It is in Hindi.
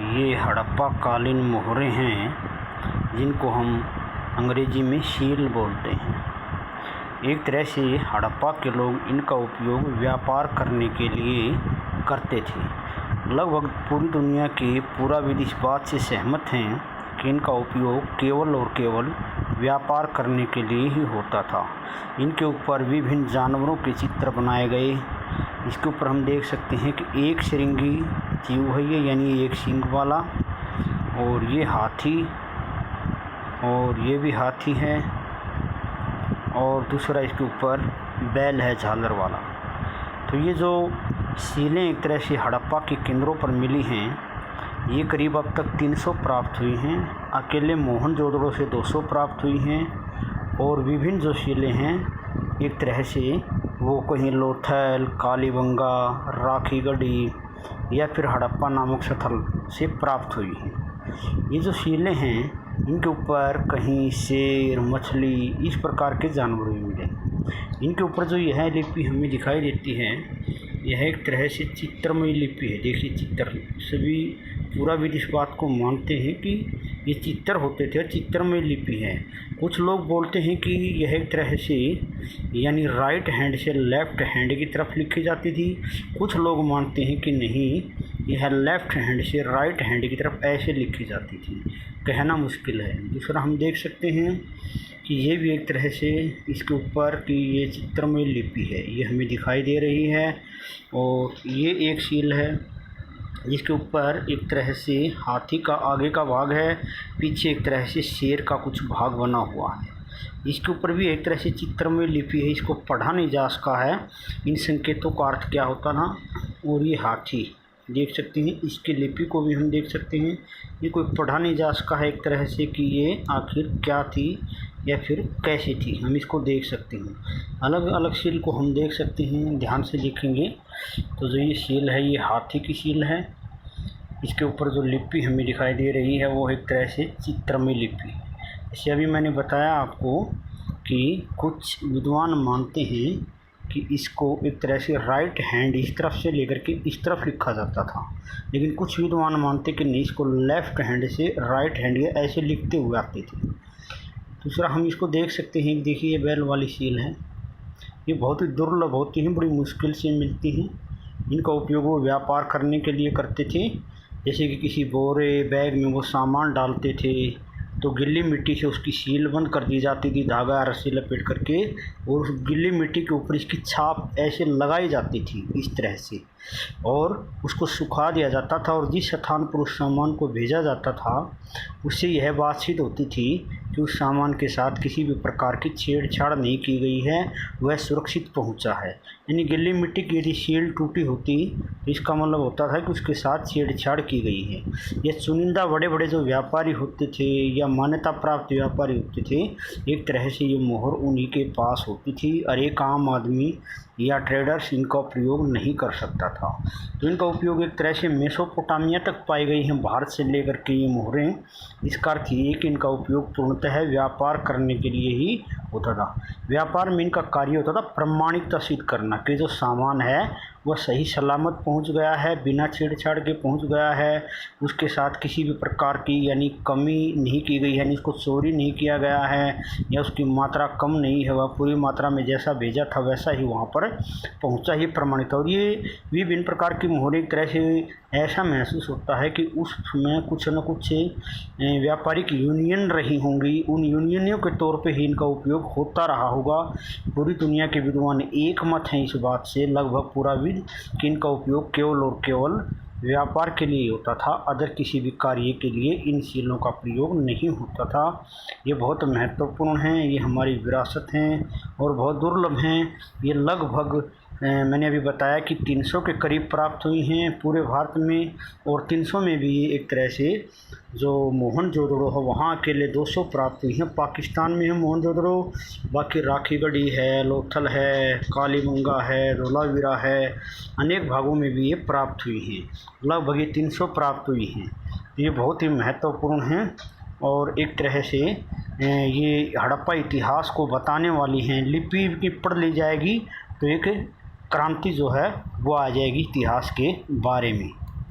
ये हड़प्पा कालीन मोहरें हैं जिनको हम अंग्रेजी में सील बोलते हैं। एक तरह से हड़प्पा के लोग इनका उपयोग व्यापार करने के लिए करते थे। लगभग पूरी दुनिया के पुराविद इस बात से सहमत हैं कि इनका उपयोग केवल और केवल व्यापार करने के लिए ही होता था। इनके ऊपर विभिन्न जानवरों के चित्र बनाए गए। इसके ऊपर हम देख सकते हैं कि एक श्रृंगी जीव है ये, यानी एक सींग वाला, और ये हाथी, और ये भी हाथी है, और दूसरा इसके ऊपर बैल है झालर वाला। तो ये जो सीलें एक तरह से हड़प्पा के केंद्रों पर मिली हैं, ये करीब अब तक 300 प्राप्त हुई हैं। अकेले मोहनजोदड़ो से 200 प्राप्त हुई हैं। और विभिन्न जो सीलें हैं एक तरह से वो कहीं लोथल, कालीबंगा, राखीगढ़ी या फिर हड़प्पा नामक स्थल से प्राप्त हुई हैं। ये जो सीलें हैं इनके ऊपर कहीं शेर, मछली, इस प्रकार के जानवर भी मिले। इनके ऊपर जो यह लिपि हमें दिखाई देती है, यह एक तरह से चित्रमयी लिपि है। देखिए चित्र, सभी पुराविद इस बात को मानते हैं कि ये चित्र होते थे और चित्रमयी लिपि है। कुछ लोग बोलते हैं कि यह एक तरह से यानी राइट हैंड से लेफ़्ट हैंड की तरफ लिखी जाती थी। कुछ लोग मानते हैं कि नहीं, यह लेफ़्ट हैंड से राइट हैंड की तरफ ऐसे लिखी जाती थी। कहना मुश्किल है। दूसरा हम देख सकते हैं कि ये भी एक तरह से इसके ऊपर कि ये चित्रमयी लिपि है, ये हमें दिखाई दे रही है। और ये एक सील है जिसके ऊपर एक तरह से हाथी का आगे का भाग है, पीछे एक तरह से शेर का कुछ भाग बना हुआ है। इसके ऊपर भी एक तरह से चित्रमयी लिपि है, इसको पढ़ा नहीं जा सका है इन संकेतों का अर्थ क्या होता ना। और ये हाथी देख सकते हैं, इसकी लिपि को भी हम देख सकते हैं। ये कोई पढ़ा नहीं जा सका है एक तरह से कि ये आखिर क्या थी या फिर कैसी थी, हम इसको देख सकते हैं। अलग अलग सील को हम देख सकते हैं, ध्यान से देखेंगे तो जो ये सील है ये हाथी की सील है। इसके ऊपर जो लिपि हमें दिखाई दे रही है वो एक तरह से चित्रमयी लिपि। जैसे अभी मैंने बताया आपको कि कुछ विद्वान मानते हैं कि इसको एक तरह से राइट हैंड इस तरफ से लेकर के इस तरफ लिखा जाता था, लेकिन कुछ विद्वान मानते कि नहीं, इसको लेफ़्ट हैंड से राइट हैंड या ऐसे लिखते हुए आते थे। दूसरा हम इसको देख सकते हैं कि देखिए ये बैल वाली सील है। ये बहुत ही दुर्लभ होती हैं, बड़ी मुश्किल से मिलती हैं। इनका उपयोग वो व्यापार करने के लिए करते थे। जैसे कि किसी बोरे बैग में वो सामान डालते थे तो गिल्ली मिट्टी से उसकी सील बंद कर दी जाती थी, धागा या रस्सी लपेट करके, और उस गिल्ली मिट्टी के ऊपर इसकी छाप ऐसे लगाई जाती थी इस तरह से, और उसको सुखा दिया जाता था। और जिस स्थान पर उस सामान को भेजा जाता था उससे यह बात सिद्ध होती थी कि उस सामान के साथ किसी भी प्रकार की छेड़छाड़ नहीं की गई है, वह सुरक्षित पहुंचा है। यानी गिल्ली मिट्टी की यदि सील टूटी होती तो इसका मतलब होता था कि उसके साथ छेड़छाड़ की गई है। यह चुनिंदा बड़े बड़े जो व्यापारी होते थे या मान्यता प्राप्त व्यापारी होते थे, एक तरह से ये मोहर उन्हीं के पास होती थी और एक आम आदमी या ट्रेडर्स इनका प्रयोग नहीं कर सकता था। तो इनका उपयोग एक तरह से मेसोपोटामिया तक पाई गई हैं, भारत से लेकर के ये मोहरें। इसका अर्थ ये कि इनका उपयोग पूर्णतः व्यापार करने के लिए ही होता था। व्यापार में इनका कार्य होता था प्रमाणिकता सिद्ध करना कि जो सामान है वह सही सलामत पहुंच गया है, बिना छेड़छाड़ के पहुंच गया है, उसके साथ किसी भी प्रकार की यानी कमी नहीं की गई है, यानी इसको चोरी नहीं किया गया है या उसकी मात्रा कम नहीं है, वह पूरी मात्रा में जैसा भेजा था वैसा ही वहाँ पर पहुँचा, ही प्रमाणित। और ये विभिन्न प्रकार की मोहरें एक तरह से ऐसा महसूस होता है कि उसमें कुछ न कुछ व्यापारिक यूनियन रही होंगी, उन यूनियनों के तौर पे ही इनका उपयोग होता रहा होगा। पूरी दुनिया के विद्वान एक मत हैं इस बात से, लगभग पुराविद, कि इनका उपयोग केवल और केवल व्यापार के लिए होता था, अदर किसी भी कार्य के लिए इन सीलों का प्रयोग नहीं होता था। ये बहुत महत्वपूर्ण हैं, ये हमारी विरासत हैं और बहुत दुर्लभ हैं। ये लगभग मैंने अभी बताया कि 300 के करीब प्राप्त हुई हैं पूरे भारत में, और 300 में भी एक तरह से जो मोहनजोदड़ो है वहाँ अकेले 200 प्राप्त हुई हैं। पाकिस्तान में है मोहनजोदड़ो, बाकी राखीगढ़ी है, लोथल है, कालीबंगा है, धोलावीरा है, अनेक भागों में भी ये प्राप्त हुई हैं। लगभग ये 300 प्राप्त हुई हैं। ये बहुत ही महत्वपूर्ण हैं और एक तरह से ये हड़प्पा इतिहास को बताने वाली हैं। लिपि की पढ़ ली जाएगी तो एक क्रांति जो है वो आ जाएगी इतिहास के बारे में।